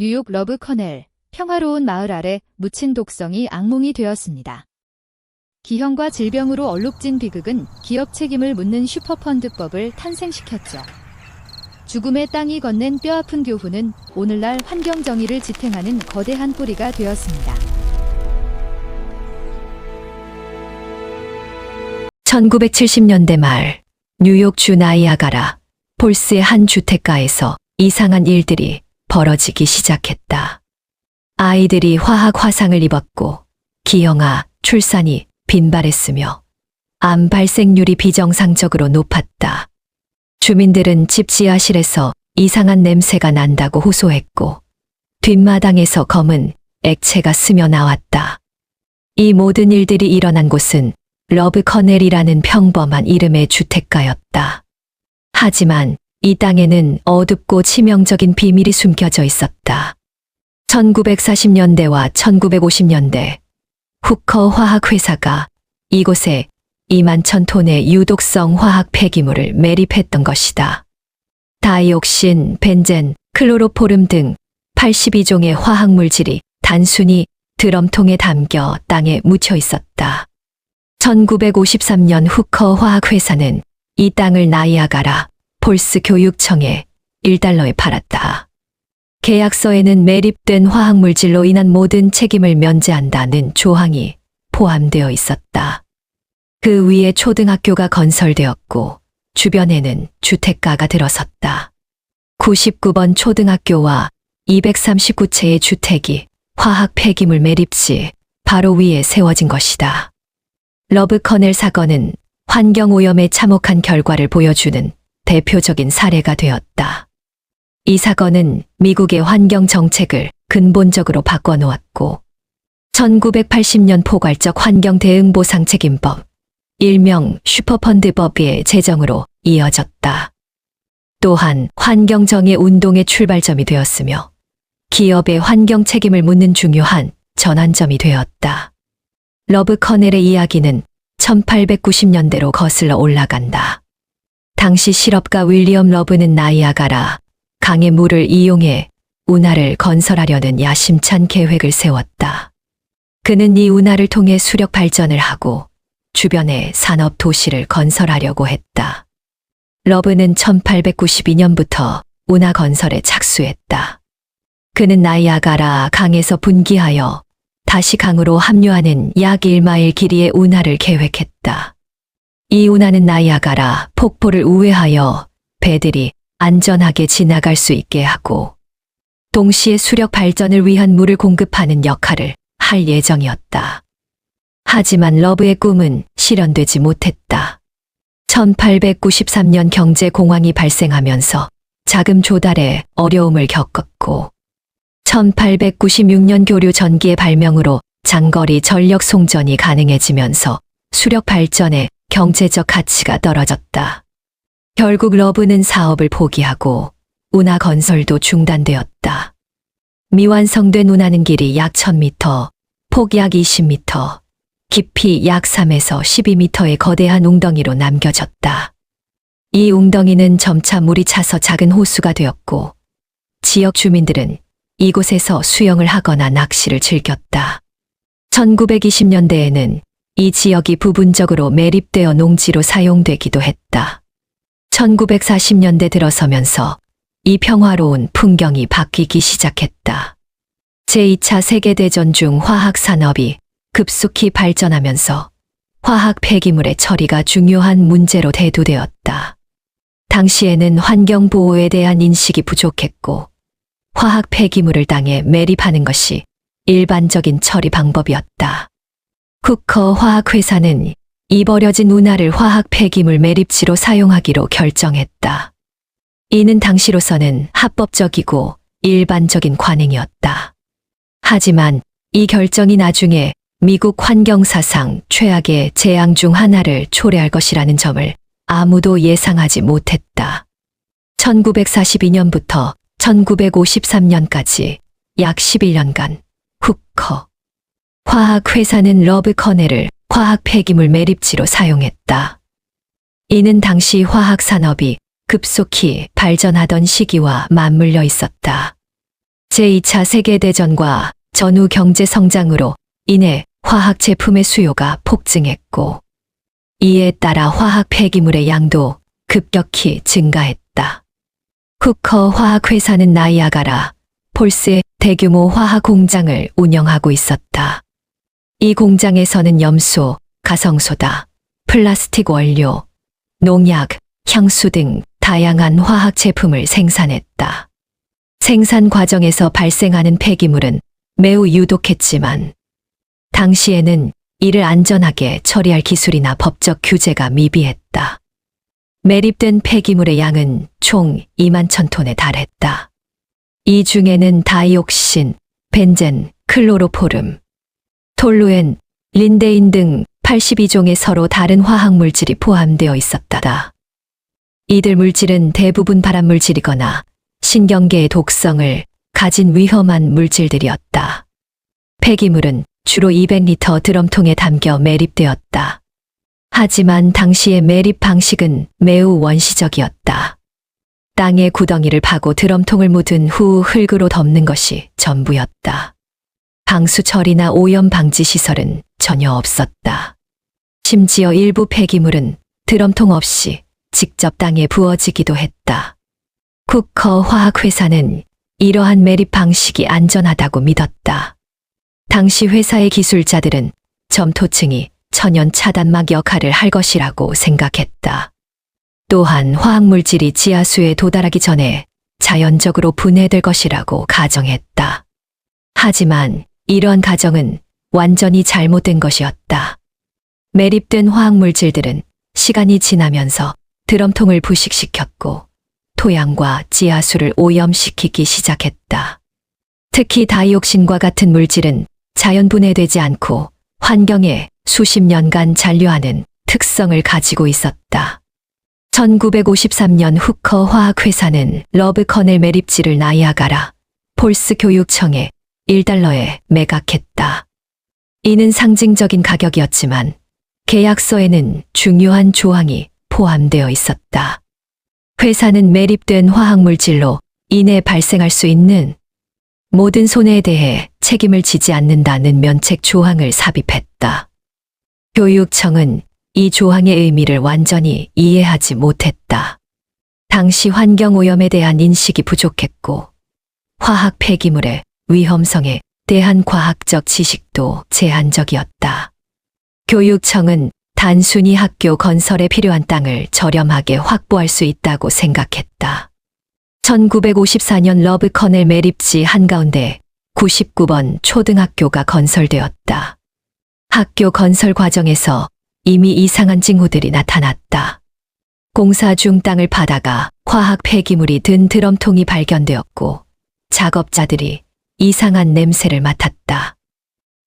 뉴욕 러브 커넬, 평화로운 마을 아래 묻힌 독성이 악몽이 되었습니다. 기형과 질병으로 얼룩진 비극은 기업 책임을 묻는 슈퍼펀드법을 탄생시켰죠. 죽음의 땅이 건넨 뼈아픈 교훈은 오늘날 환경 정의를 지탱하는 거대한 뿌리가 되었습니다. 1970년대 말 뉴욕주 나이아가라 폴스의 한 주택가에서 이상한 일들이 벌어지기 시작했다. 아이들이 화학 화상을 입었고 기형아 출산이 빈발했으며 암 발생률이 비정상적으로 높았다. 주민들은 집 지하실에서 이상한 냄새가 난다고 호소했고 뒷마당에서 검은 액체가 스며 나왔다. 이 모든 일들이 일어난 곳은 러브 커넬이라는 평범한 이름의 주택가였다. 하지만 이 땅에는 어둡고 치명적인 비밀이 숨겨져 있었다. 1940년대와 1950년대 후커 화학회사가 이곳에 21,000톤의 유독성 화학 폐기물을 매립했던 것이다. 다이옥신, 벤젠, 클로로포름 등 82종의 화학물질이 단순히 드럼통에 담겨 땅에 묻혀 있었다. 1953년 후커 화학회사는 이 땅을 나이아가라 폴스 교육청에 $1에 팔았다. 계약서에는 매립된 화학물질로 인한 모든 책임을 면제한다는 조항이 포함되어 있었다. 그 위에 초등학교가 건설되었고 주변에는 주택가가 들어섰다. 99번 초등학교와 239채의 주택이 화학 폐기물 매립지 바로 위에 세워진 것이다. 러브 커넬 사건은 환경오염에 참혹한 결과를 보여주는 대표적인 사례가 되었다. 이 사건은 미국의 환경 정책을 근본적으로 바꿔놓았고 1980년 포괄적 환경 대응 보상 책임법, 일명 슈퍼펀드법의 제정으로 이어졌다. 또한 환경 정의 운동의 출발점이 되었으며 기업의 환경 책임을 묻는 중요한 전환점이 되었다. 러브 커넬의 이야기는 1890년대로 거슬러 올라간다. 당시 실업가 윌리엄 러브는 나이아가라 강의 물을 이용해 운하를 건설하려는 야심찬 계획을 세웠다. 그는 이 운하를 통해 수력 발전을 하고 주변에 산업 도시를 건설하려고 했다. 러브는 1892년부터 운하 건설에 착수했다. 그는 나이아가라 강에서 분기하여 다시 강으로 합류하는 약 1마일 길이의 운하를 계획했다. 이 운하는 나이아가라 폭포를 우회하여 배들이 안전하게 지나갈 수 있게 하고 동시에 수력 발전을 위한 물을 공급하는 역할을 할 예정이었다. 하지만 러브의 꿈은 실현되지 못했다. 1893년 경제 공황이 발생하면서 자금 조달에 어려움을 겪었고 1896년 교류 전기의 발명으로 장거리 전력 송전이 가능해지면서 수력 발전의 경제적 가치가 떨어졌다. 결국 러브는 사업을 포기하고 운하 건설도 중단되었다. 미완성된 운하는 길이 약 1000m, 폭 약 20m, 깊이 약 3에서 12m의 거대한 웅덩이로 남겨졌다. 이 웅덩이는 점차 물이 차서 작은 호수가 되었고 지역 주민들은 이곳에서 수영을 하거나 낚시를 즐겼다. 1920년대에는 이 지역이 부분적으로 매립되어 농지로 사용되기도 했다. 1940년대 들어서면서 이 평화로운 풍경이 바뀌기 시작했다. 제2차 세계대전 중 화학 산업이 급속히 발전하면서 화학 폐기물의 처리가 중요한 문제로 대두되었다. 당시에는 환경 보호에 대한 인식이 부족했고 화학 폐기물을 땅에 매립하는 것이 일반적인 처리 방법이었다. 후커 화학회사는 이 버려진 운하를 화학 폐기물 매립지로 사용하기로 결정했다. 이는 당시로서는 합법적이고 일반적인 관행이었다. 하지만 이 결정이 나중에 미국 환경사상 최악의 재앙 중 하나를 초래할 것이라는 점을 아무도 예상하지 못했다. 1942년부터 1953년까지 약 11년간 후커 화학회사는 러브 커넬을 화학 폐기물 매립지로 사용했다. 이는 당시 화학 산업이 급속히 발전하던 시기와 맞물려 있었다. 제2차 세계대전과 전후 경제 성장으로 인해 화학 제품의 수요가 폭증했고, 이에 따라 화학 폐기물의 양도 급격히 증가했다. 후커 화학회사는 나이아가라 폴스에 대규모 화학 공장을 운영하고 있었다. 이 공장에서는 염소, 가성소다, 플라스틱 원료, 농약, 향수 등 다양한 화학 제품을 생산했다. 생산 과정에서 발생하는 폐기물은 매우 유독했지만, 당시에는 이를 안전하게 처리할 기술이나 법적 규제가 미비했다. 매립된 폐기물의 양은 총 2만 1000톤에 달했다. 이 중에는 다이옥신, 벤젠, 클로로포름, 톨루엔, 린데인 등 82종의 서로 다른 화학물질이 포함되어 있었다. 이들 물질은 대부분 발암물질이거나 신경계의 독성을 가진 위험한 물질들이었다. 폐기물은 주로 200리터 드럼통에 담겨 매립되었다. 하지만 당시의 매립 방식은 매우 원시적이었다. 땅에 구덩이를 파고 드럼통을 묻은 후 흙으로 덮는 것이 전부였다. 방수 처리나 오염 방지 시설은 전혀 없었다. 심지어 일부 폐기물은 드럼통 없이 직접 땅에 부어지기도 했다. 쿠커 화학회사는 이러한 매립 방식이 안전하다고 믿었다. 당시 회사의 기술자들은 점토층이 천연 차단막 역할을 할 것이라고 생각했다. 또한 화학물질이 지하수에 도달하기 전에 자연적으로 분해될 것이라고 가정했다. 하지만 이러한 가정은 완전히 잘못된 것이었다. 매립된 화학물질들은 시간이 지나면서 드럼통을 부식시켰고 토양과 지하수를 오염시키기 시작했다. 특히 다이옥신과 같은 물질은 자연 분해되지 않고 환경에 수십 년간 잔류하는 특성을 가지고 있었다. 1953년 후커 화학회사는 러브 커넬 매립지를 나이아가라 폴스 교육청에 $1에 매각했다. 이는 상징적인 가격이었지만 계약서에는 중요한 조항이 포함되어 있었다. 회사는 매립된 화학물질로 인해 발생할 수 있는 모든 손해에 대해 책임을 지지 않는다는 면책 조항을 삽입했다. 교육청은 이 조항의 의미를 완전히 이해하지 못했다. 당시 환경오염에 대한 인식이 부족했고, 화학 폐기물의 위험성에 대한 과학적 지식도 제한적이었다. 교육청은 단순히 학교 건설에 필요한 땅을 저렴하게 확보할 수 있다고 생각했다. 1954년 러브 커넬 매립지 한가운데 99번 초등학교가 건설되었다. 학교 건설 과정에서 이미 이상한 징후들이 나타났다. 공사 중 땅을 파다가 화학 폐기물이 든 드럼통이 발견되었고, 작업자들이 이상한 냄새를 맡았다.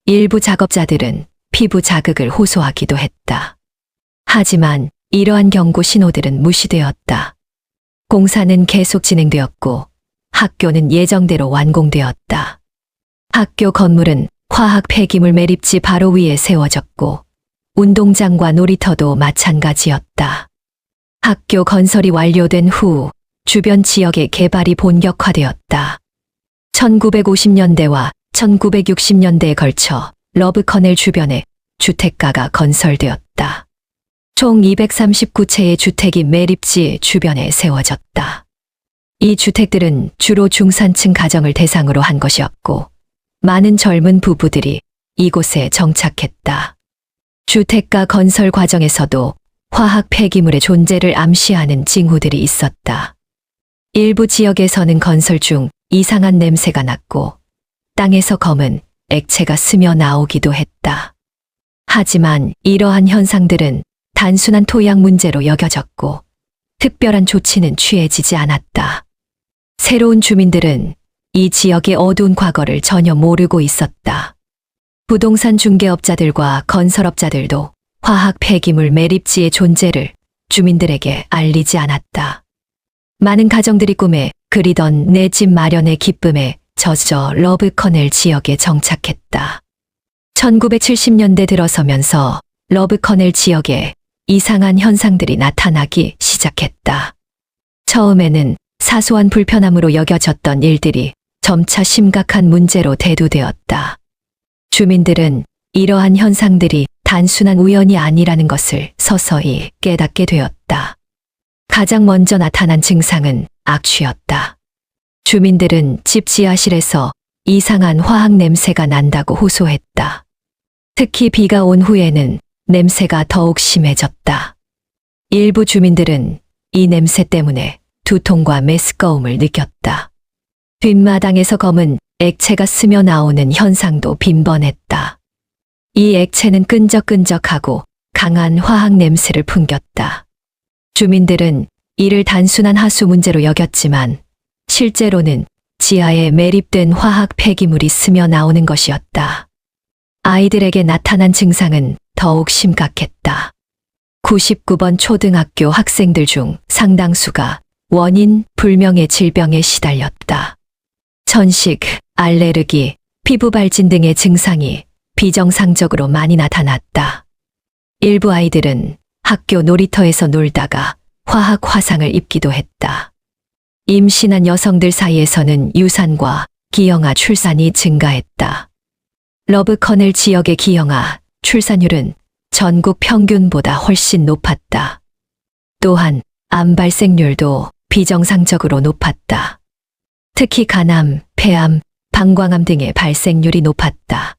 일부 작업자들은 피부 자극을 호소하기도 했다. 하지만 이러한 경고 신호들은 무시되었다. 공사는 계속 진행되었고 학교는 예정대로 완공되었다. 학교 건물은 화학 폐기물 매립지 바로 위에 세워졌고 운동장과 놀이터도 마찬가지였다. 학교 건설이 완료된 후 주변 지역의 개발이 본격화되었다. 1950년대와 1960년대에 걸쳐 러브 커넬 주변에 주택가가 건설되었다. 총 239채의 주택이 매립지 주변에 세워졌다. 이 주택들은 주로 중산층 가정을 대상으로 한 것이었고, 많은 젊은 부부들이 이곳에 정착했다. 주택가 건설 과정에서도 화학 폐기물의 존재를 암시하는 징후들이 있었다. 일부 지역에서는 건설 중 이상한 냄새가 났고, 땅에서 검은 액체가 스며 나오기도 했다. 하지만 이러한 현상들은 단순한 토양 문제로 여겨졌고 특별한 조치는 취해지지 않았다. 새로운 주민들은 이 지역의 어두운 과거를 전혀 모르고 있었다. 부동산 중개업자들과 건설업자들도 화학 폐기물 매립지의 존재를 주민들에게 알리지 않았다. 많은 가정들이 꿈에 그리던 내 집 마련의 기쁨에 젖어 러브 커넬 지역에 정착했다. 1970년대 들어서면서 러브 커넬 지역에 이상한 현상들이 나타나기 시작했다. 처음에는 사소한 불편함으로 여겨졌던 일들이 점차 심각한 문제로 대두되었다. 주민들은 이러한 현상들이 단순한 우연이 아니라는 것을 서서히 깨닫게 되었다. 가장 먼저 나타난 증상은 악취였다. 주민들은 집 지하실에서 이상한 화학 냄새가 난다고 호소했다. 특히 비가 온 후에는 냄새가 더욱 심해졌다. 일부 주민들은 이 냄새 때문에 두통과 메스꺼움을 느꼈다. 뒷마당에서 검은 액체가 스며 나오는 현상도 빈번했다. 이 액체는 끈적끈적하고 강한 화학 냄새를 풍겼다. 주민들은 이를 단순한 하수 문제로 여겼지만 실제로는 지하에 매립된 화학 폐기물이 스며 나오는 것이었다. 아이들에게 나타난 증상은 더욱 심각했다. 99번 초등학교 학생들 중 상당수가 원인 불명의 질병에 시달렸다. 천식, 알레르기, 피부 발진 등의 증상이 비정상적으로 많이 나타났다. 일부 아이들은 학교 놀이터에서 놀다가 화학 화상을 입기도 했다. 임신한 여성들 사이에서는 유산과 기형아 출산이 증가했다. 러브커넬 지역의 기형아 출산율은 전국 평균보다 훨씬 높았다. 또한 암 발생률도 비정상적으로 높았다. 특히 간암, 폐암, 방광암 등의 발생률이 높았다.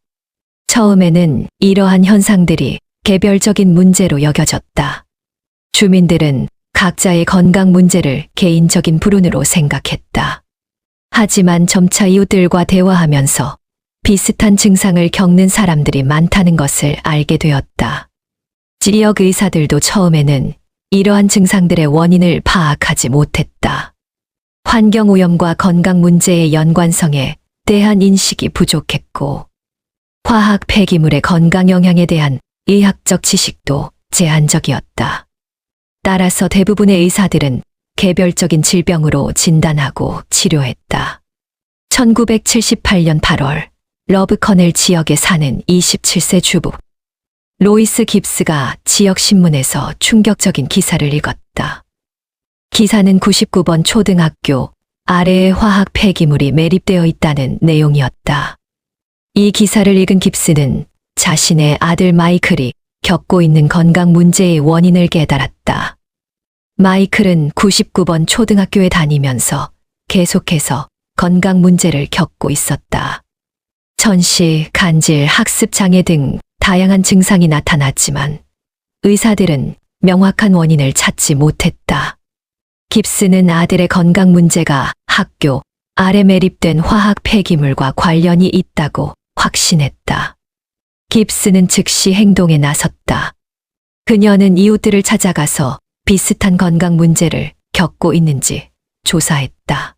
처음에는 이러한 현상들이 개별적인 문제로 여겨졌다. 주민들은 각자의 건강 문제를 개인적인 불운으로 생각했다. 하지만 점차 이웃들과 대화하면서 비슷한 증상을 겪는 사람들이 많다는 것을 알게 되었다. 지역 의사들도 처음에는 이러한 증상들의 원인을 파악하지 못했다. 환경오염과 건강 문제의 연관성에 대한 인식이 부족했고, 화학 폐기물의 건강 영향에 대한 의학적 지식도 제한적이었다. 따라서 대부분의 의사들은 개별적인 질병으로 진단하고 치료했다. 1978년 8월, 러브커넬 지역에 사는 27세 주부 로이스 깁스가 지역 신문에서 충격적인 기사를 읽었다. 기사는 99번 초등학교 아래에 화학 폐기물이 매립되어 있다는 내용이었다. 이 기사를 읽은 깁스는 자신의 아들 마이클이 겪고 있는 건강 문제의 원인을 깨달았다. 마이클은 99번 초등학교에 다니면서 계속해서 건강 문제를 겪고 있었다. 천식, 간질, 학습 장애 등 다양한 증상이 나타났지만 의사들은 명확한 원인을 찾지 못했다. 깁스는 아들의 건강 문제가 학교 아래 매립된 화학 폐기물과 관련이 있다고 확신했다. 깁스는 즉시 행동에 나섰다. 그녀는 이웃들을 찾아가서 비슷한 건강 문제를 겪고 있는지 조사했다.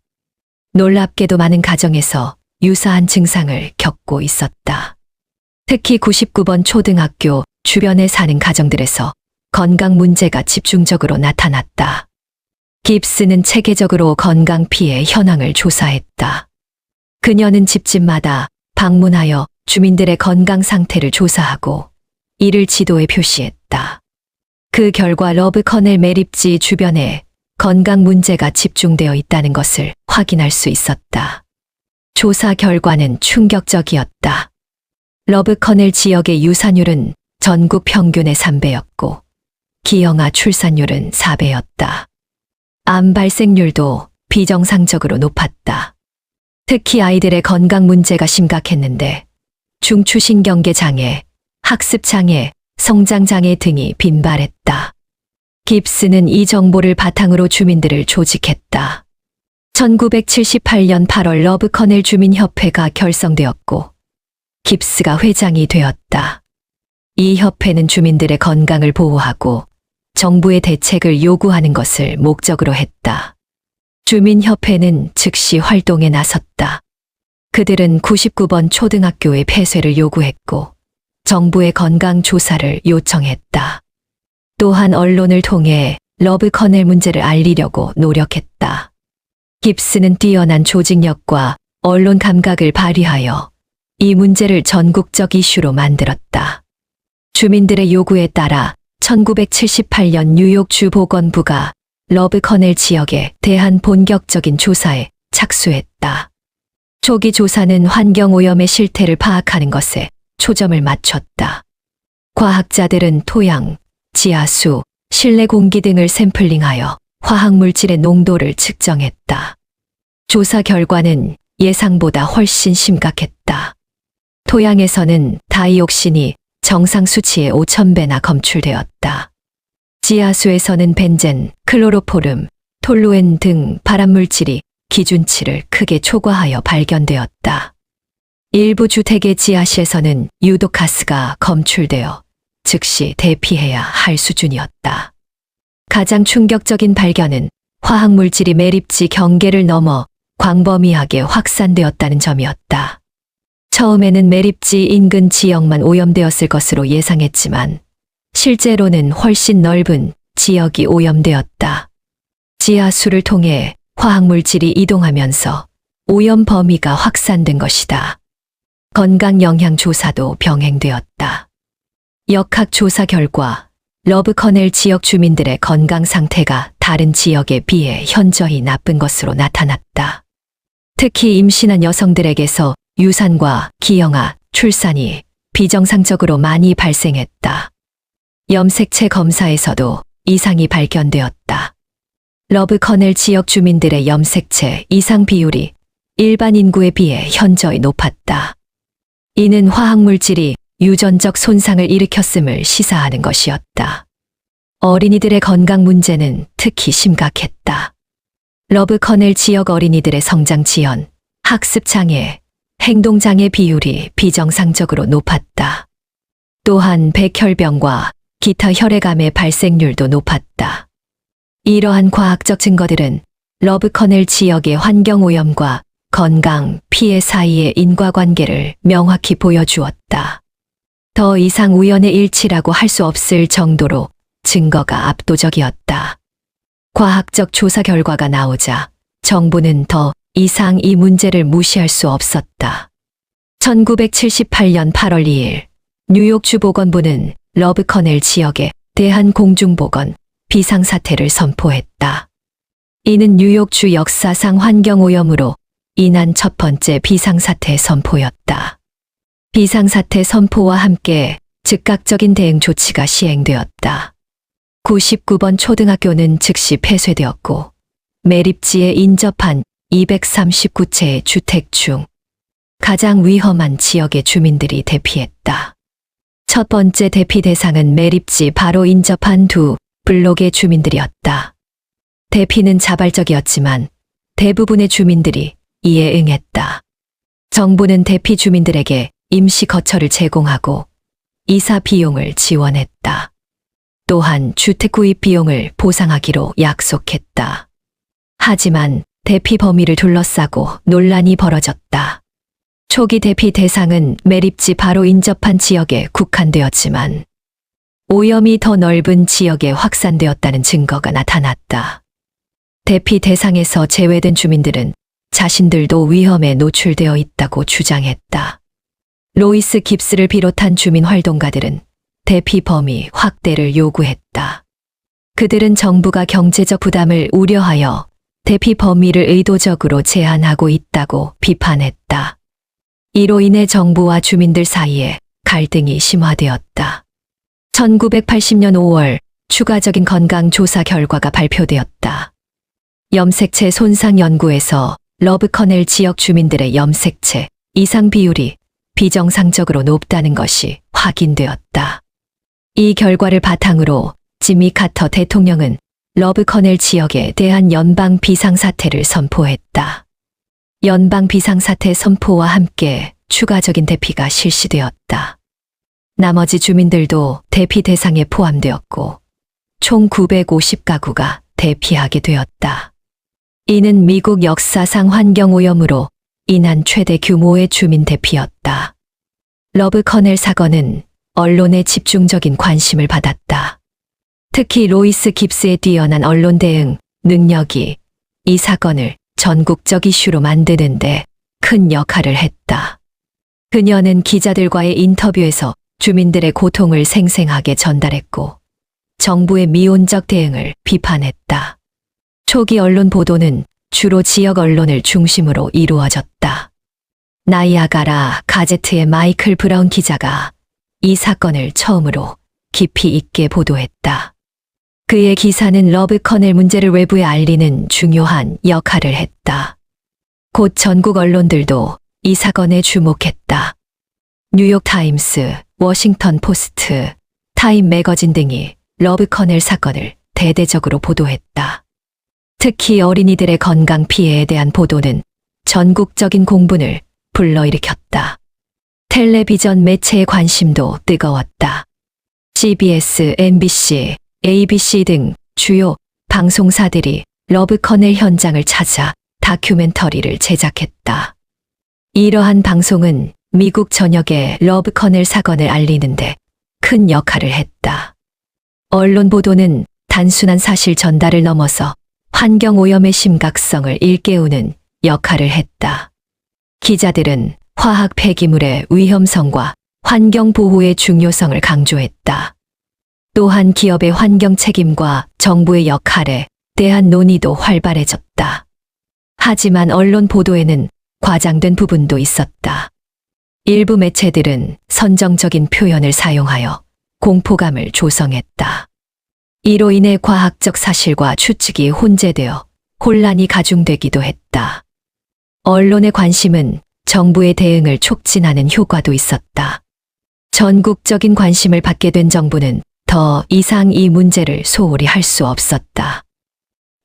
놀랍게도 많은 가정에서 유사한 증상을 겪고 있었다. 특히 99번 초등학교 주변에 사는 가정들에서 건강 문제가 집중적으로 나타났다. 깁스는 체계적으로 건강 피해 현황을 조사했다. 그녀는 집집마다 방문하여 주민들의 건강 상태를 조사하고 이를 지도에 표시했다. 그 결과 러브커넬 매립지 주변에 건강 문제가 집중되어 있다는 것을 확인할 수 있었다. 조사 결과는 충격적이었다. 러브커넬 지역의 유산율은 전국 평균의 3배였고 기형아 출산율은 4배였다. 암 발생률도 비정상적으로 높았다. 특히 아이들의 건강 문제가 심각했는데 중추신경계 장애, 학습 장애, 성장 장애 등이 빈발했다. 깁스는 이 정보를 바탕으로 주민들을 조직했다. 1978년 8월 러브커넬 주민협회가 결성되었고 깁스가 회장이 되었다. 이 협회는 주민들의 건강을 보호하고 정부의 대책을 요구하는 것을 목적으로 했다. 주민협회는 즉시 활동에 나섰다. 그들은 99번 초등학교의 폐쇄를 요구했고 정부의 건강 조사를 요청했다. 또한 언론을 통해 러브커넬 문제를 알리려고 노력했다. 깁스는 뛰어난 조직력과 언론 감각을 발휘하여 이 문제를 전국적 이슈로 만들었다. 주민들의 요구에 따라 1978년 뉴욕주 보건부가 러브커넬 지역에 대한 본격적인 조사에 착수했다. 초기 조사는 환경오염의 실태를 파악하는 것에 초점을 맞췄다. 과학자들은 토양, 지하수, 실내 공기 등을 샘플링하여 화학물질의 농도를 측정했다. 조사 결과는 예상보다 훨씬 심각했다. 토양에서는 다이옥신이 정상 수치의 5,000배나 검출되었다. 지하수에서는 벤젠, 클로로포름, 톨루엔 등 발암물질이 기준치를 크게 초과하여 발견되었다. 일부 주택의 지하실에서는 유독가스가 검출되어 즉시 대피해야 할 수준이었다. 가장 충격적인 발견은 화학물질이 매립지 경계를 넘어 광범위하게 확산되었다는 점이었다. 처음에는 매립지 인근 지역만 오염되었을 것으로 예상했지만 실제로는 훨씬 넓은 지역이 오염되었다. 지하수를 통해 화학물질이 이동하면서 오염 범위가 확산된 것이다. 건강 영향 조사도 병행되었다. 역학 조사 결과 러브커넬 지역 주민들의 건강 상태가 다른 지역에 비해 현저히 나쁜 것으로 나타났다. 특히 임신한 여성들에게서 유산과 기형아, 출산이 비정상적으로 많이 발생했다. 염색체 검사에서도 이상이 발견되었다. 러브커넬 지역 주민들의 염색체 이상 비율이 일반 인구에 비해 현저히 높았다. 이는 화학물질이 유전적 손상을 일으켰음을 시사하는 것이었다. 어린이들의 건강 문제는 특히 심각했다. 러브커넬 지역 어린이들의 성장 지연, 학습 장애, 행동 장애 비율이 비정상적으로 높았다. 또한 백혈병과 기타 혈액암의 발생률도 높았다. 이러한 과학적 증거들은 러브커넬 지역의 환경오염과 건강, 피해 사이의 인과관계를 명확히 보여주었다. 더 이상 우연의 일치라고 할 수 없을 정도로 증거가 압도적이었다. 과학적 조사 결과가 나오자 정부는 더 이상 이 문제를 무시할 수 없었다. 1978년 8월 2일 뉴욕주 보건부는 러브커넬 지역에 대한 공중보건 비상사태를 선포했다. 이는 뉴욕주 역사상 환경오염으로 인한 첫 번째 비상사태 선포였다. 비상사태 선포와 함께 즉각적인 대응 조치가 시행되었다. 99번 초등학교는 즉시 폐쇄되었고 매립지에 인접한 239채의 주택 중 가장 위험한 지역의 주민들이 대피했다. 첫 번째 대피 대상은 매립지 바로 인접한 두 블록의 주민들이었다. 대피는 자발적이었지만 대부분의 주민들이 이에 응했다. 정부는 대피 주민들에게 임시 거처를 제공하고 이사 비용을 지원했다. 또한 주택 구입 비용을 보상하기로 약속했다. 하지만 대피 범위를 둘러싸고 논란이 벌어졌다. 초기 대피 대상은 매립지 바로 인접한 지역에 국한되었지만 오염이 더 넓은 지역에 확산되었다는 증거가 나타났다. 대피 대상에서 제외된 주민들은 자신들도 위험에 노출되어 있다고 주장했다. 로이스 깁스를 비롯한 주민 활동가들은 대피 범위 확대를 요구했다. 그들은 정부가 경제적 부담을 우려하여 대피 범위를 의도적으로 제한하고 있다고 비판했다. 이로 인해 정부와 주민들 사이에 갈등이 심화되었다. 1980년 5월 추가적인 건강조사 결과가 발표되었다. 염색체 손상 연구에서 러브커넬 지역 주민들의 염색체 이상 비율이 비정상적으로 높다는 것이 확인되었다. 이 결과를 바탕으로 지미 카터 대통령은 러브커넬 지역에 대한 연방 비상사태를 선포했다. 연방 비상사태 선포와 함께 추가적인 대피가 실시되었다. 나머지 주민들도 대피 대상에 포함되었고 총 950가구가 대피하게 되었다. 이는 미국 역사상 환경오염으로 인한 최대 규모의 주민 대피였다. 러브커넬 사건은 언론의 집중적인 관심을 받았다. 특히 로이스 깁스의 뛰어난 언론 대응 능력이 이 사건을 전국적 이슈로 만드는데 큰 역할을 했다. 그녀는 기자들과의 인터뷰에서 주민들의 고통을 생생하게 전달했고 정부의 미온적 대응을 비판했다. 초기 언론 보도는 주로 지역 언론을 중심으로 이루어졌다. 나이아가라 가제트의 마이클 브라운 기자가 이 사건을 처음으로 깊이 있게 보도했다. 그의 기사는 러브 커넬 문제를 외부에 알리는 중요한 역할을 했다. 곧 전국 언론들도 이 사건에 주목했다. 뉴욕타임스, 워싱턴 포스트, 타임 매거진 등이 러브 커넬 사건을 대대적으로 보도했다. 특히 어린이들의 건강 피해에 대한 보도는 전국적인 공분을 불러일으켰다. 텔레비전 매체의 관심도 뜨거웠다. CBS, MBC, ABC 등 주요 방송사들이 러브 커넬 현장을 찾아 다큐멘터리를 제작했다. 이러한 방송은 미국 전역에 러브 커넬 사건을 알리는데 큰 역할을 했다. 언론 보도는 단순한 사실 전달을 넘어서 환경 오염의 심각성을 일깨우는 역할을 했다. 기자들은 화학 폐기물의 위험성과 환경 보호의 중요성을 강조했다. 또한 기업의 환경 책임과 정부의 역할에 대한 논의도 활발해졌다. 하지만 언론 보도에는 과장된 부분도 있었다. 일부 매체들은 선정적인 표현을 사용하여 공포감을 조성했다. 이로 인해 과학적 사실과 추측이 혼재되어 혼란이 가중되기도 했다. 언론의 관심은 정부의 대응을 촉진하는 효과도 있었다. 전국적인 관심을 받게 된 정부는 더 이상 이 문제를 소홀히 할 수 없었다.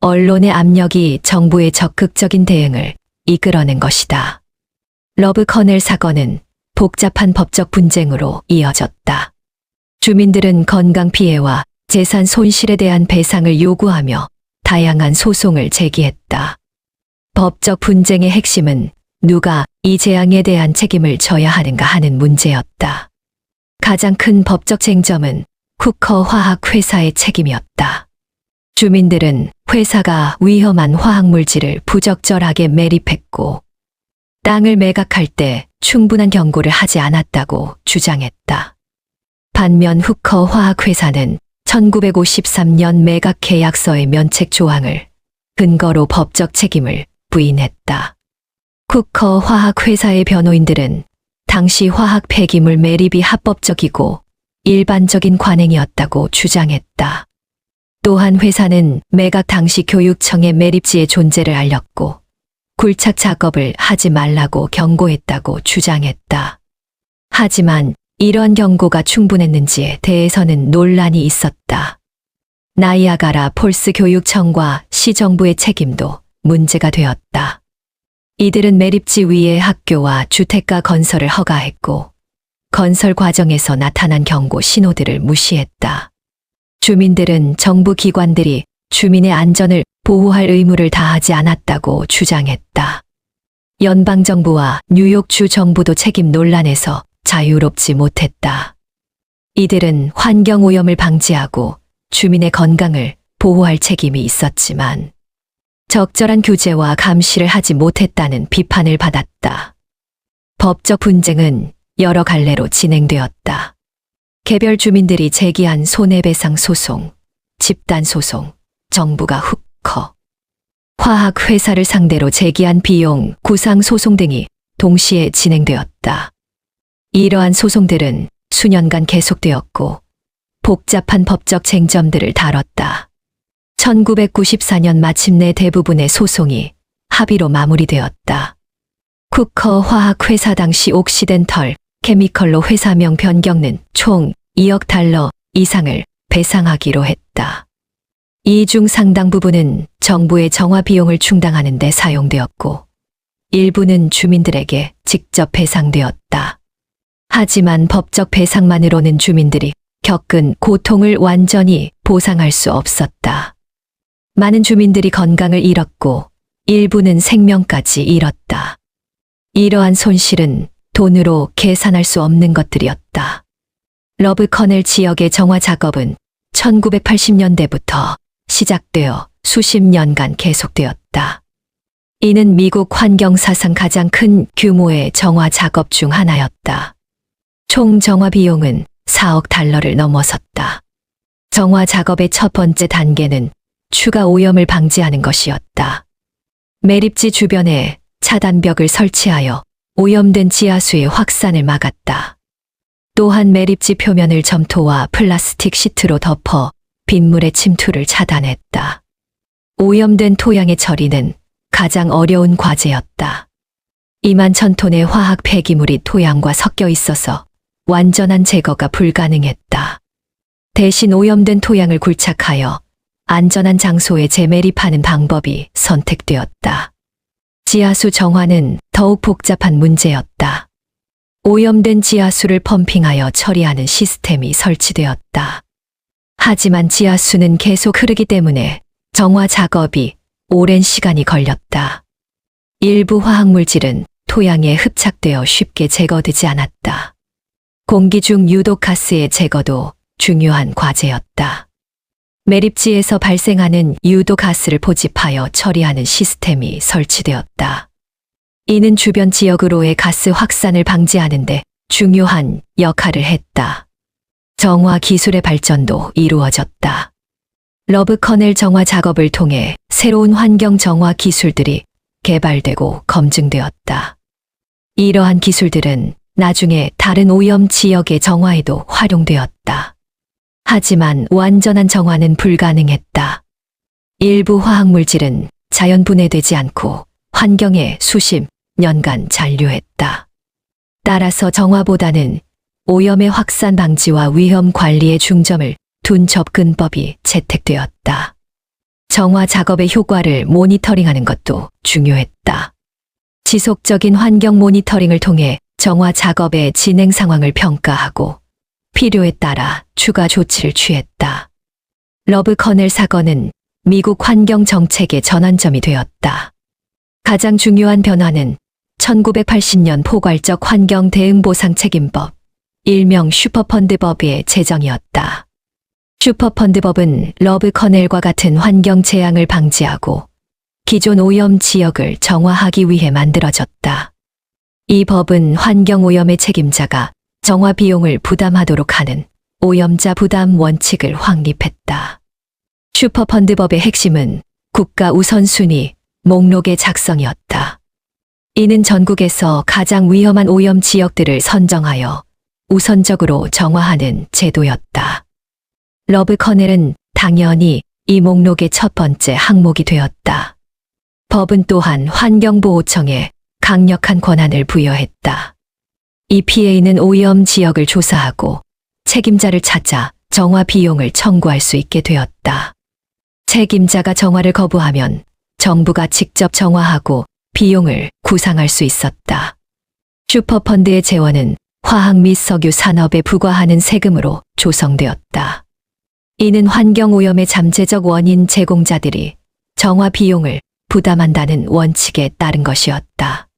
언론의 압력이 정부의 적극적인 대응을 이끌어낸 것이다. 러브 커넬 사건은 복잡한 법적 분쟁으로 이어졌다. 주민들은 건강 피해와 재산 손실에 대한 배상을 요구하며 다양한 소송을 제기했다. 법적 분쟁의 핵심은 누가 이 재앙에 대한 책임을 져야 하는가 하는 문제였다. 가장 큰 법적 쟁점은 쿠커 화학회사의 책임이었다. 주민들은 회사가 위험한 화학물질을 부적절하게 매립했고 땅을 매각할 때 충분한 경고를 하지 않았다고 주장했다. 반면 후커 화학회사는 1953년 매각 계약서의 면책 조항을 근거로 법적 책임을 부인했다. 쿠커 화학회사의 변호인들은 당시 화학 폐기물 매립이 합법적이고 일반적인 관행이었다고 주장했다. 또한 회사는 매각 당시 교육청에 매립지의 존재를 알렸고 굴착 작업을 하지 말라고 경고했다고 주장했다. 하지만 이러한 경고가 충분했는지에 대해서는 논란이 있었다. 나이아가라 폴스 교육청과 시정부의 책임도 문제가 되었다. 이들은 매립지 위에 학교와 주택가 건설을 허가했고 건설 과정에서 나타난 경고 신호들을 무시했다. 주민들은 정부 기관들이 주민의 안전을 보호할 의무를 다하지 않았다고 주장했다. 연방정부와 뉴욕주 정부도 책임 논란에서 자유롭지 못했다. 이들은 환경오염을 방지하고 주민의 건강을 보호할 책임이 있었지만 적절한 규제와 감시를 하지 못했다는 비판을 받았다. 법적 분쟁은 여러 갈래로 진행되었다. 개별 주민들이 제기한 손해배상 소송, 집단 소송, 정부가 후커, 화학회사를 상대로 제기한 비용 구상 소송 등이 동시에 진행되었다. 이러한 소송들은 수년간 계속되었고 복잡한 법적 쟁점들을 다뤘다. 1994년 마침내 대부분의 소송이 합의로 마무리되었다. 쿠커 화학회사 당시 옥시덴털 케미컬로 회사명 변경은 총 2억 달러 이상을 배상하기로 했다. 이 중 상당 부분은 정부의 정화 비용을 충당하는 데 사용되었고 일부는 주민들에게 직접 배상되었다. 하지만 법적 배상만으로는 주민들이 겪은 고통을 완전히 보상할 수 없었다. 많은 주민들이 건강을 잃었고 일부는 생명까지 잃었다. 이러한 손실은 돈으로 계산할 수 없는 것들이었다. 러브 커넬 지역의 정화 작업은 1980년대부터 시작되어 수십 년간 계속되었다. 이는 미국 환경사상 가장 큰 규모의 정화 작업 중 하나였다. 총 정화 비용은 4억 달러를 넘어섰다. 정화 작업의 첫 번째 단계는 추가 오염을 방지하는 것이었다. 매립지 주변에 차단벽을 설치하여 오염된 지하수의 확산을 막았다. 또한 매립지 표면을 점토와 플라스틱 시트로 덮어 빗물의 침투를 차단했다. 오염된 토양의 처리는 가장 어려운 과제였다. 2만 천 톤의 화학 폐기물이 토양과 섞여 있어서 완전한 제거가 불가능했다. 대신 오염된 토양을 굴착하여 안전한 장소에 재매립하는 방법이 선택되었다. 지하수 정화는 더욱 복잡한 문제였다. 오염된 지하수를 펌핑하여 처리하는 시스템이 설치되었다. 하지만 지하수는 계속 흐르기 때문에 정화 작업이 오랜 시간이 걸렸다. 일부 화학물질은 토양에 흡착되어 쉽게 제거되지 않았다. 공기 중 유독가스의 제거도 중요한 과제였다. 매립지에서 발생하는 유독가스를 포집하여 처리하는 시스템이 설치되었다. 이는 주변 지역으로의 가스 확산을 방지하는 데 중요한 역할을 했다. 정화 기술의 발전도 이루어졌다. 러브커넬 정화 작업을 통해 새로운 환경 정화 기술들이 개발되고 검증되었다. 이러한 기술들은 나중에 다른 오염 지역의 정화에도 활용되었다. 하지만 완전한 정화는 불가능했다. 일부 화학물질은 자연 분해되지 않고 환경에 수십 년간 잔류했다. 따라서 정화보다는 오염의 확산 방지와 위험 관리에 중점을 둔 접근법이 채택되었다. 정화 작업의 효과를 모니터링하는 것도 중요했다. 지속적인 환경 모니터링을 통해 정화 작업의 진행 상황을 평가하고 필요에 따라 추가 조치를 취했다. 러브커넬 사건은 미국 환경 정책의 전환점이 되었다. 가장 중요한 변화는 1980년 포괄적 환경 대응 보상 책임법, 일명 슈퍼펀드법의 제정이었다. 슈퍼펀드법은 러브커넬과 같은 환경 재앙을 방지하고 기존 오염 지역을 정화하기 위해 만들어졌다. 이 법은 환경 오염의 책임자가 정화 비용을 부담하도록 하는 오염자 부담 원칙을 확립했다. 슈퍼펀드법의 핵심은 국가 우선순위 목록의 작성이었다. 이는 전국에서 가장 위험한 오염 지역들을 선정하여 우선적으로 정화하는 제도였다. 러브커넬은 당연히 이 목록의 첫 번째 항목이 되었다. 법은 또한 환경보호청에 강력한 권한을 부여했다. EPA는 오염 지역을 조사하고 책임자를 찾아 정화 비용을 청구할 수 있게 되었다. 책임자가 정화를 거부하면 정부가 직접 정화하고 비용을 구상할 수 있었다. 슈퍼펀드의 재원은 화학 및 석유 산업에 부과하는 세금으로 조성되었다. 이는 환경오염의 잠재적 원인 제공자들이 정화 비용을 부담한다는 원칙에 따른 것이었다.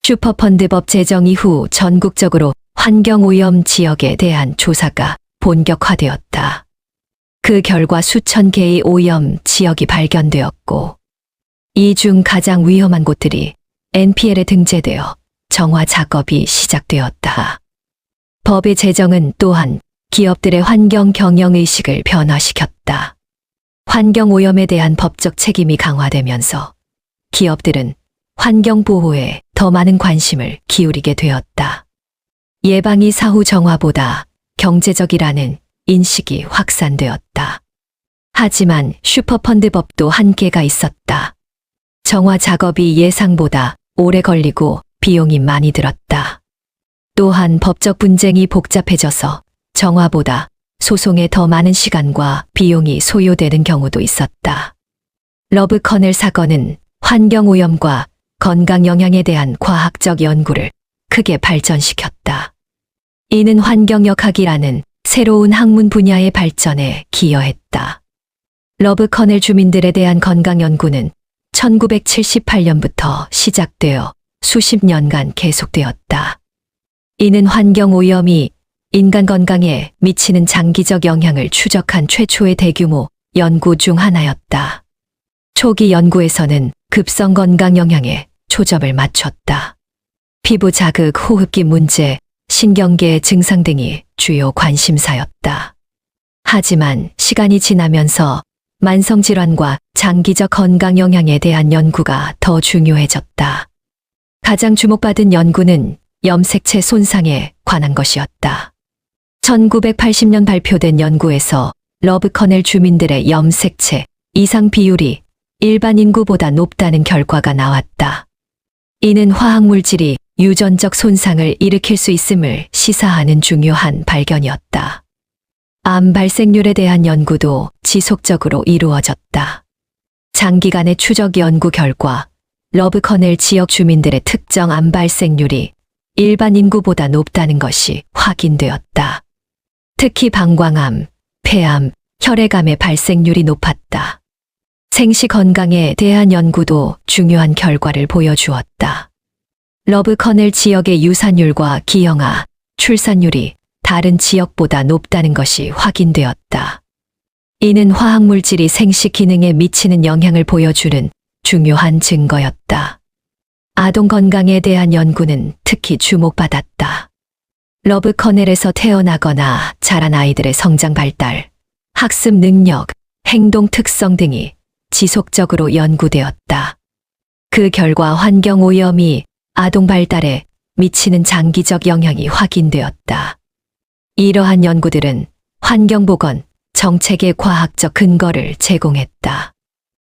슈퍼펀드법 제정 이후 전국적으로 환경오염 지역에 대한 조사가 본격화되었다. 그 결과 수천 개의 오염 지역이 발견되었고, 이 중 가장 위험한 곳들이 NPL에 등재되어 정화 작업이 시작되었다. 법의 제정은 또한 기업들의 환경 경영 의식을 변화시켰다. 환경 오염에 대한 법적 책임이 강화되면서 기업들은 환경 보호에 더 많은 관심을 기울이게 되었다. 예방이 사후 정화보다 경제적이라는 인식이 확산되었다. 하지만 슈퍼펀드법도 한계가 있었다. 정화 작업이 예상보다 오래 걸리고 비용이 많이 들었다. 또한 법적 분쟁이 복잡해져서 정화보다 소송에 더 많은 시간과 비용이 소요되는 경우도 있었다. 러브커넬 사건은 환경오염과 건강 영향에 대한 과학적 연구를 크게 발전시켰다. 이는 환경역학이라는 새로운 학문 분야의 발전에 기여했다. 러브커넬 주민들에 대한 건강 연구는 1978년부터 시작되어 수십 년간 계속되었다. 이는 환경오염이 인간 건강에 미치는 장기적 영향을 추적한 최초의 대규모 연구 중 하나였다. 초기 연구에서는 급성 건강 영향에 초점을 맞췄다. 피부 자극, 호흡기 문제, 신경계 증상 등이 주요 관심사였다. 하지만 시간이 지나면서 만성질환과 장기적 건강 영향에 대한 연구가 더 중요해졌다. 가장 주목받은 연구는 염색체 손상에 관한 것이었다. 1980년 발표된 연구에서 러브커넬 주민들의 염색체 이상 비율이 일반 인구보다 높다는 결과가 나왔다. 이는 화학물질이 유전적 손상을 일으킬 수 있음을 시사하는 중요한 발견이었다. 암 발생률에 대한 연구도 지속적으로 이루어졌다. 장기간의 추적 연구 결과 러브커넬 지역 주민들의 특정 암 발생률이 일반 인구보다 높다는 것이 확인되었다. 특히 방광암, 폐암, 혈액암의 발생률이 높았다. 생식 건강에 대한 연구도 중요한 결과를 보여주었다. 러브커넬 지역의 유산율과 기형아, 출산율이 다른 지역보다 높다는 것이 확인되었다. 이는 화학물질이 생식 기능에 미치는 영향을 보여주는 중요한 증거였다. 아동 건강에 대한 연구는 특히 주목받았다. 러브커넬에서 태어나거나 자란 아이들의 성장 발달, 학습 능력, 행동 특성 등이 지속적으로 연구되었다. 그 결과 환경 오염이 아동 발달에 미치는 장기적 영향이 확인되었다. 이러한 연구들은 환경보건 정책의 과학적 근거를 제공했다.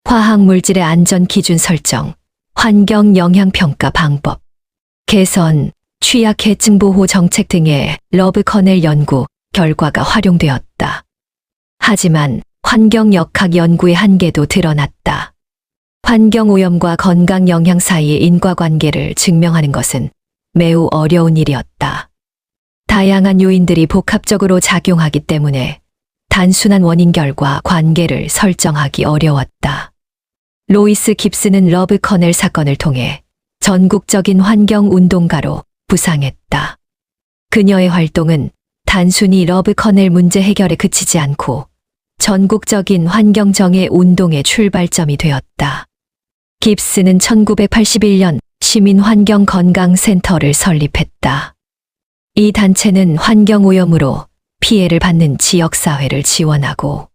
화학물질의 안전 기준 설정, 환경 영향 평가 방법, 개선, 취약계층 보호 정책 등의 러브커넬 연구 결과가 활용되었다. 하지만 환경 역학 연구의 한계도 드러났다. 환경 오염과 건강 영향 사이의 인과관계를 증명하는 것은 매우 어려운 일이었다. 다양한 요인들이 복합적으로 작용하기 때문에 단순한 원인결과 관계를 설정하기 어려웠다. 로이스 깁스는 러브커넬 사건을 통해 전국적인 환경운동가로 부상했다. 그녀의 활동은 단순히 러브커넬 문제 해결에 그치지 않고 전국적인 환경정의 운동의 출발점이 되었다. 깁스는 1981년 시민환경건강센터를 설립했다. 이 단체는 환경오염으로 피해를 받는 지역사회를 지원하고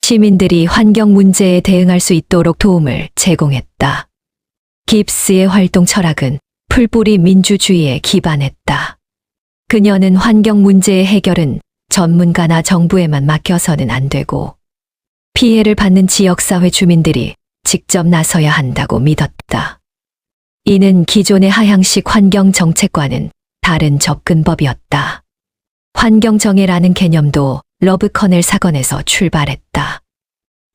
시민들이 환경 문제에 대응할 수 있도록 도움을 제공했다. 깁스의 활동 철학은 풀뿌리 민주주의에 기반했다. 그녀는 환경 문제의 해결은 전문가나 정부에만 맡겨서는 안 되고 피해를 받는 지역사회 주민들이 직접 나서야 한다고 믿었다. 이는 기존의 하향식 환경 정책과는 다른 접근법이었다. 환경정의라는 개념도 러브커넬 사건에서 출발했다.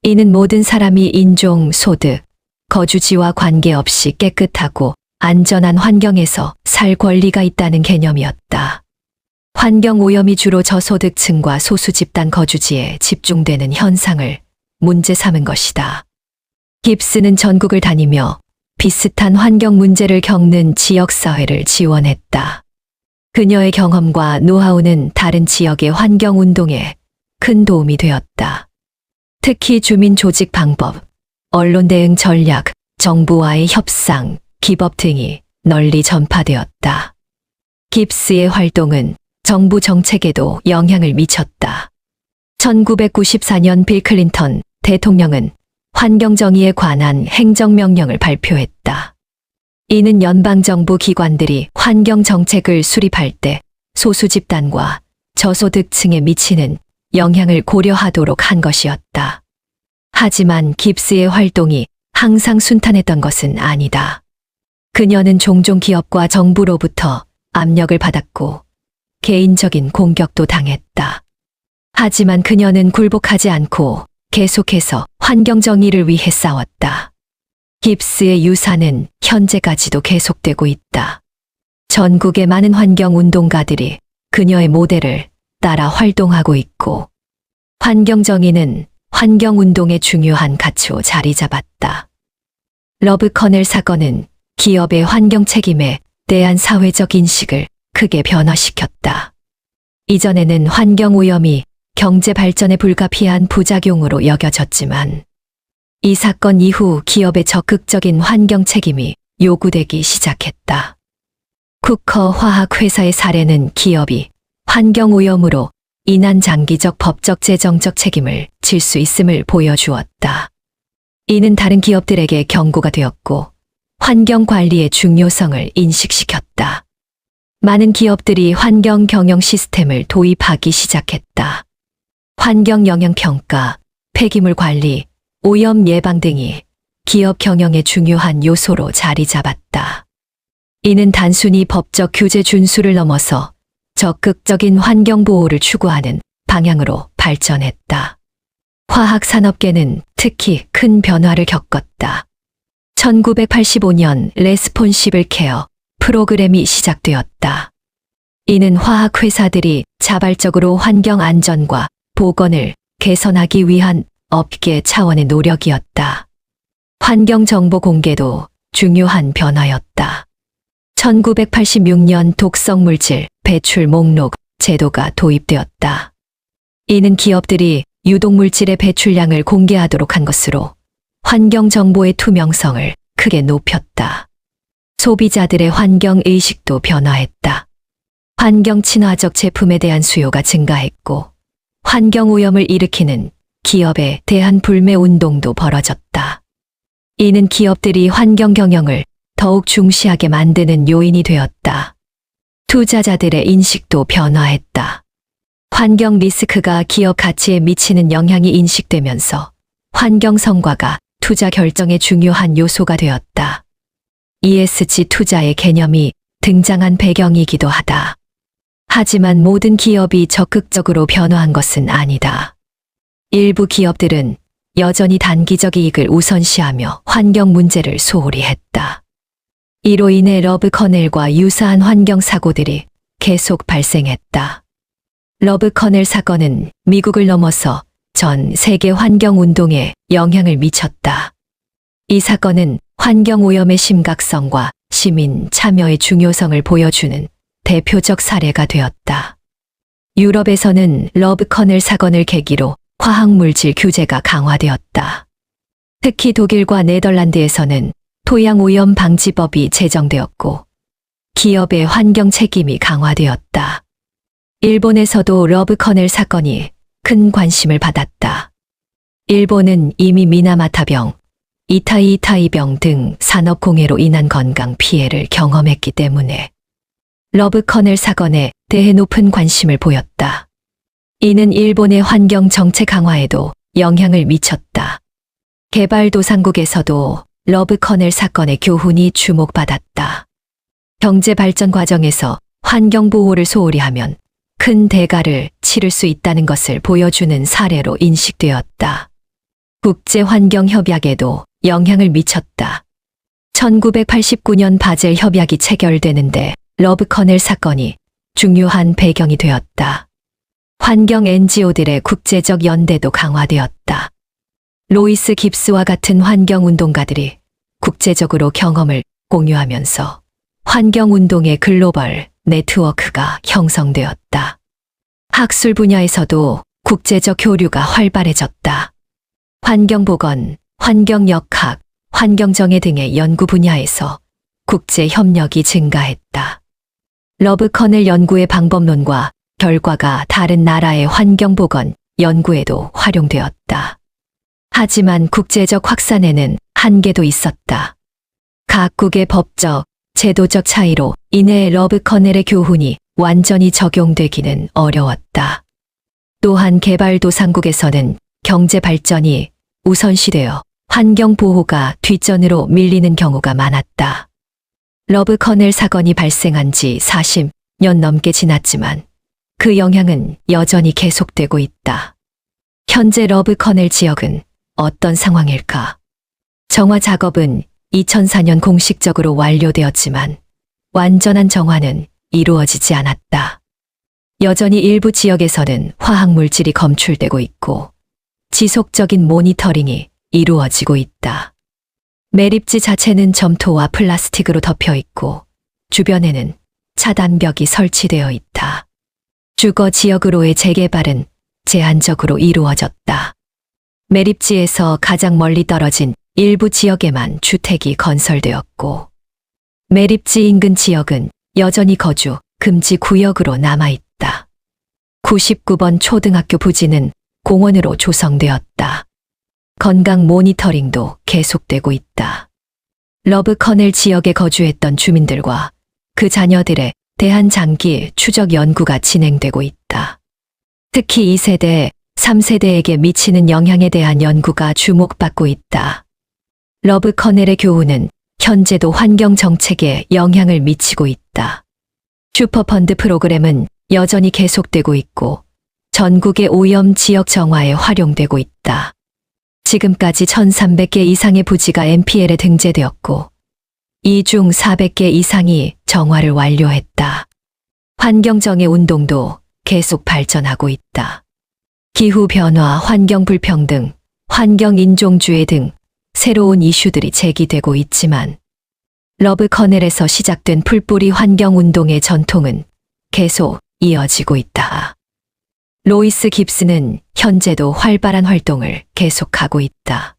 이는 모든 사람이 인종, 소득, 거주지와 관계없이 깨끗하고 안전한 환경에서 살 권리가 있다는 개념이었다. 환경 오염이 주로 저소득층과 소수 집단 거주지에 집중되는 현상을 문제 삼은 것이다. 깁스는 전국을 다니며 비슷한 환경 문제를 겪는 지역사회를 지원했다. 그녀의 경험과 노하우는 다른 지역의 환경 운동에 큰 도움이 되었다. 특히 주민 조직 방법, 언론 대응 전략, 정부와의 협상, 기법 등이 널리 전파되었다. 깁스의 활동은 정부 정책에도 영향을 미쳤다. 1994년 빌 클린턴 대통령은 환경정의에 관한 행정명령을 발표했다. 이는 연방정부 기관들이 환경정책을 수립할 때 소수 집단과 저소득층에 미치는 영향을 고려하도록 한 것이었다. 하지만 깁스의 활동이 항상 순탄했던 것은 아니다. 그녀는 종종 기업과 정부로부터 압력을 받았고 개인적인 공격도 당했다. 하지만 그녀는 굴복하지 않고 계속해서 환경정의를 위해 싸웠다. 깁스의 유산은 현재까지도 계속되고 있다. 전국의 많은 환경운동가들이 그녀의 모델을 따라 활동하고 있고 환경정의는 환경운동의 중요한 가치로 자리 잡았다. 러브커넬 사건은 기업의 환경 책임에 대한 사회적 인식을 크게 변화시켰다. 이전에는 환경오염이 경제 발전에 불가피한 부작용으로 여겨졌지만 이 사건 이후 기업의 적극적인 환경 책임이 요구되기 시작했다. 쿠커 화학회사의 사례는 기업이 환경오염으로 인한 장기적 법적 재정적 책임을 질 수 있음을 보여주었다. 이는 다른 기업들에게 경고가 되었고 환경 관리의 중요성을 인식시켰다. 많은 기업들이 환경 경영 시스템을 도입하기 시작했다. 환경 영향 평가, 폐기물 관리, 오염 예방 등이 기업 경영의 중요한 요소로 자리 잡았다. 이는 단순히 법적 규제 준수를 넘어서 적극적인 환경 보호를 추구하는 방향으로 발전했다. 화학 산업계는 특히 큰 변화를 겪었다. 1985년 레스폰시블 케어 프로그램이 시작되었다. 이는 화학 회사들이 자발적으로 환경 안전과 보건을 개선하기 위한 업계 차원의 노력이었다. 환경 정보 공개도 중요한 변화였다. 1986년 독성 물질 배출 목록 제도가 도입되었다. 이는 기업들이 유독물질의 배출량을 공개하도록 한 것으로 환경 정보의 투명성을 크게 높였다. 소비자들의 환경 의식도 변화했다. 환경 친화적 제품에 대한 수요가 증가했고 환경 오염을 일으키는 기업에 대한 불매 운동도 벌어졌다. 이는 기업들이 환경 경영을 더욱 중시하게 만드는 요인이 되었다. 투자자들의 인식도 변화했다. 환경 리스크가 기업 가치에 미치는 영향이 인식되면서 환경 성과가 투자 결정의 중요한 요소가 되었다. ESG 투자의 개념이 등장한 배경이기도 하다. 하지만 모든 기업이 적극적으로 변화한 것은 아니다. 일부 기업들은 여전히 단기적 이익을 우선시하며 환경 문제를 소홀히 했다. 이로 인해 러브커넬과 유사한 환경 사고들이 계속 발생했다. 러브커넬 사건은 미국을 넘어서 전 세계 환경 운동에 영향을 미쳤다. 이 사건은 환경 오염의 심각성과 시민 참여의 중요성을 보여주는 대표적 사례가 되었다. 유럽에서는 러브커넬 사건을 계기로 화학물질 규제가 강화되었다. 특히 독일과 네덜란드에서는 토양 오염 방지법이 제정되었고 기업의 환경 책임이 강화되었다. 일본에서도 러브커넬 사건이 큰 관심을 받았다. 일본은 이미 미나마타병, 이타이이타이병 등 산업공해로 인한 건강 피해를 경험했기 때문에 러브커넬 사건에 대해 높은 관심을 보였다. 이는 일본의 환경 정책 강화에도 영향을 미쳤다. 개발도상국에서도 러브커넬 사건의 교훈이 주목받았다. 경제 발전 과정에서 환경 보호를 소홀히 하면 큰 대가를 치를 수 있다는 것을 보여주는 사례로 인식되었다. 국제환경협약에도 영향을 미쳤다. 1989년 바젤 협약이 체결되는데 러브커넬 사건이 중요한 배경이 되었다. 환경 NGO들의 국제적 연대도 강화되었다. 로이스 깁스와 같은 환경운동가들이 국제적으로 경험을 공유하면서 환경운동의 글로벌 네트워크가 형성되었다. 학술 분야에서도 국제적 교류가 활발해졌다. 환경보건, 환경역학, 환경정해 등의 연구 분야에서 국제 협력이 증가했다. 러브커넬 연구의 방법론과 결과가 다른 나라의 환경보건 연구에도 활용되었다. 하지만 국제적 확산에는 한계도 있었다. 각국의 법적, 제도적 차이로 인해 러브커넬의 교훈이 완전히 적용되기는 어려웠다. 또한 개발도상국에서는 경제 발전이 우선시되어 환경 보호가 뒷전으로 밀리는 경우가 많았다. 러브커넬 사건이 발생한 지 40년 넘게 지났지만 그 영향은 여전히 계속되고 있다. 현재 러브커넬 지역은 어떤 상황일까? 정화 작업은 2004년 공식적으로 완료되었지만 완전한 정화는 이루어지지 않았다. 여전히 일부 지역에서는 화학물질이 검출되고 있고 지속적인 모니터링이 이루어지고 있다. 매립지 자체는 점토와 플라스틱으로 덮여 있고 주변에는 차단벽이 설치되어 있다. 주거 지역으로의 재개발은 제한적으로 이루어졌다. 매립지에서 가장 멀리 떨어진 일부 지역에만 주택이 건설되었고 매립지 인근 지역은 여전히 거주 금지 구역으로 남아있다. 99번 초등학교 부지는 공원으로 조성되었다. 건강 모니터링도 계속되고 있다. 러브 커넬 지역에 거주했던 주민들과 그 자녀들에 대한 장기 추적 연구가 진행되고 있다. 특히 2세대, 3세대에게 미치는 영향에 대한 연구가 주목받고 있다. 러브 커넬의 교훈은 현재도 환경 정책에 영향을 미치고 있다. 슈퍼펀드 프로그램은 여전히 계속되고 있고 전국의 오염 지역 정화에 활용되고 있다. 지금까지 1,300개 이상의 부지가 NPL에 등재되었고 이 중 400개 이상이 정화를 완료했다. 환경정의 운동도 계속 발전하고 있다. 기후변화, 환경불평등, 환경인종주의 등 새로운 이슈들이 제기되고 있지만 러브 커넬에서 시작된 풀뿌리 환경운동의 전통은 계속 이어지고 있다. 로이스 깁스는 현재도 활발한 활동을 계속하고 있다.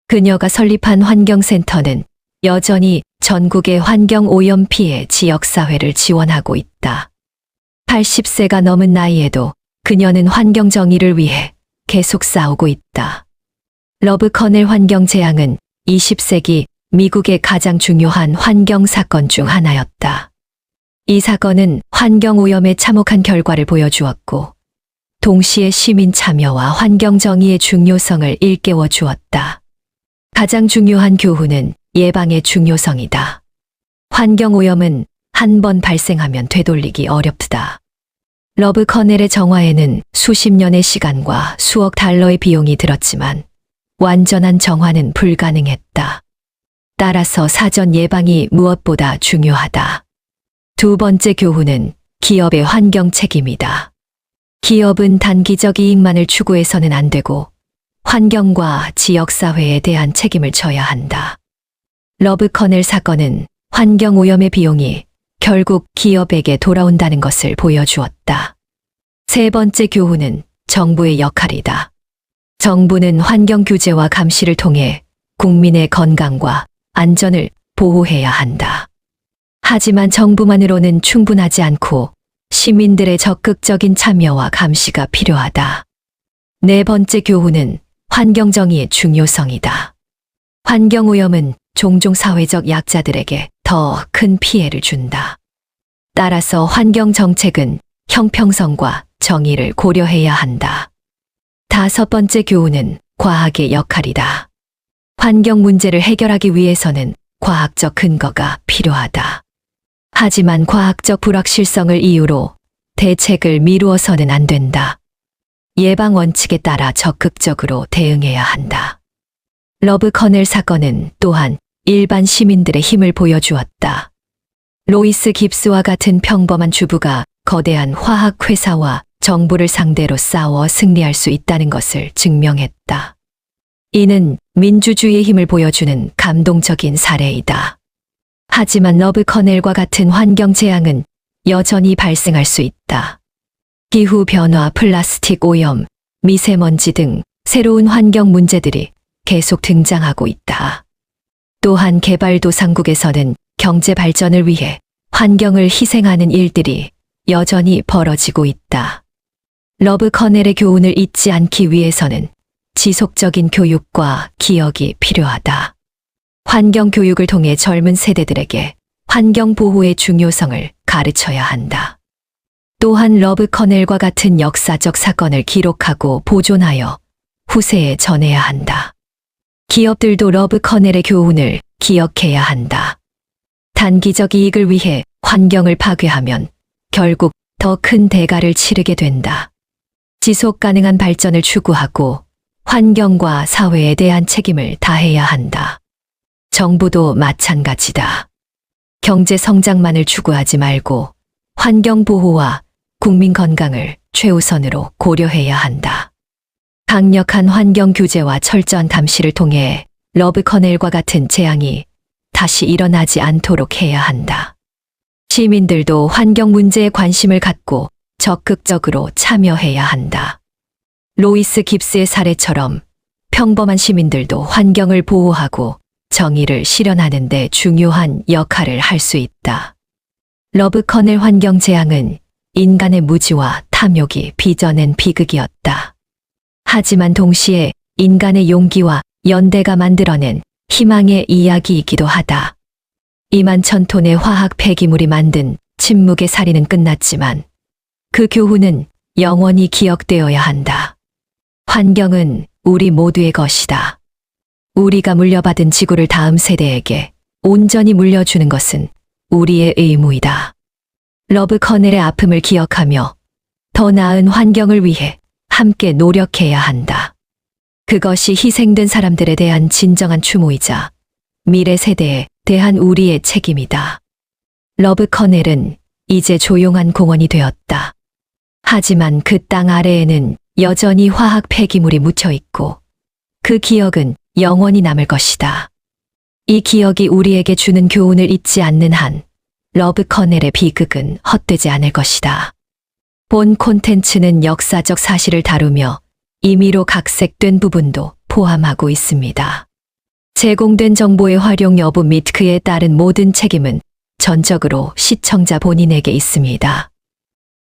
그녀가 설립한 환경센터는 여전히 전국의 환경오염 피해 지역사회를 지원하고 있다. 80세가 넘은 나이에도 그녀는 환경 정의를 위해 계속 싸우고 있다. 러브 커넬 환경 재앙은 20세기 미국의 가장 중요한 환경 사건 중 하나였다. 이 사건은 환경 오염의 참혹한 결과를 보여주었고 동시에 시민 참여와 환경 정의의 중요성을 일깨워 주었다. 가장 중요한 교훈은 예방의 중요성이다. 환경 오염은 한 번 발생하면 되돌리기 어렵다. 러브 커넬의 정화에는 수십 년의 시간과 수억 달러의 비용이 들었지만 완전한 정화는 불가능했다. 따라서 사전 예방이 무엇보다 중요하다. 두 번째 교훈은 기업의 환경 책임이다. 기업은 단기적 이익만을 추구해서는 안 되고 환경과 지역사회에 대한 책임을 져야 한다. 러브 커넬 사건은 환경 오염의 비용이 결국 기업에게 돌아온다는 것을 보여주었다. 세 번째 교훈은 정부의 역할이다. 정부는 환경 규제와 감시를 통해 국민의 건강과 안전을 보호해야 한다. 하지만 정부만으로는 충분하지 않고 시민들의 적극적인 참여와 감시가 필요하다. 네 번째 교훈은 환경정의의 중요성이다. 환경오염은 종종 사회적 약자들에게 더 큰 피해를 준다. 따라서 환경정책은 형평성과 정의를 고려해야 한다. 다섯 번째 교훈은 과학의 역할이다. 환경 문제를 해결하기 위해서는 과학적 근거가 필요하다. 하지만 과학적 불확실성을 이유로 대책을 미루어서는 안 된다. 예방 원칙에 따라 적극적으로 대응해야 한다. 러브 커넬 사건은 또한 일반 시민들의 힘을 보여주었다. 로이스 깁스와 같은 평범한 주부가 거대한 화학 회사와 정부를 상대로 싸워 승리할 수 있다는 것을 증명했다. 이는 민주주의의 힘을 보여주는 감동적인 사례이다. 하지만 러브 커넬과 같은 환경 재앙은 여전히 발생할 수 있다. 기후변화, 플라스틱 오염, 미세먼지 등 새로운 환경 문제들이 계속 등장하고 있다. 또한 개발도상국에서는 경제 발전을 위해 환경을 희생하는 일들이 여전히 벌어지고 있다. 러브 커넬의 교훈을 잊지 않기 위해서는 지속적인 교육과 기억이 필요하다. 환경 교육을 통해 젊은 세대들에게 환경 보호의 중요성을 가르쳐야 한다. 또한 러브 커넬과 같은 역사적 사건을 기록하고 보존하여 후세에 전해야 한다. 기업들도 러브 커넬의 교훈을 기억해야 한다. 단기적 이익을 위해 환경을 파괴하면 결국 더 큰 대가를 치르게 된다. 지속 가능한 발전을 추구하고 환경과 사회에 대한 책임을 다해야 한다. 정부도 마찬가지다. 경제 성장만을 추구하지 말고 환경 보호와 국민 건강을 최우선으로 고려해야 한다. 강력한 환경 규제와 철저한 감시를 통해 러브 커넬과 같은 재앙이 다시 일어나지 않도록 해야 한다. 시민들도 환경 문제에 관심을 갖고 적극적으로 참여해야 한다. 로이스 깁스의 사례처럼 평범한 시민들도 환경을 보호하고 정의를 실현하는 데 중요한 역할을 할 수 있다. 러브 커넬 환경 재앙은 인간의 무지와 탐욕이 빚어낸 비극이었다. 하지만 동시에 인간의 용기와 연대가 만들어낸 희망의 이야기이기도 하다. 2만 천 톤의 화학 폐기물이 만든 침묵의 살인은 끝났지만 그 교훈은 영원히 기억되어야 한다. 환경은 우리 모두의 것이다. 우리가 물려받은 지구를 다음 세대에게 온전히 물려주는 것은 우리의 의무이다. 러브 커넬의 아픔을 기억하며 더 나은 환경을 위해 함께 노력해야 한다. 그것이 희생된 사람들에 대한 진정한 추모이자 미래 세대에 대한 우리의 책임이다. 러브 커넬은 이제 조용한 공원이 되었다. 하지만 그 땅 아래에는 여전히 화학 폐기물이 묻혀 있고 그 기억은 영원히 남을 것이다. 이 기억이 우리에게 주는 교훈을 잊지 않는 한 러브 커넬의 비극은 헛되지 않을 것이다. 본 콘텐츠는 역사적 사실을 다루며 임의로 각색된 부분도 포함하고 있습니다. 제공된 정보의 활용 여부 및 그에 따른 모든 책임은 전적으로 시청자 본인에게 있습니다.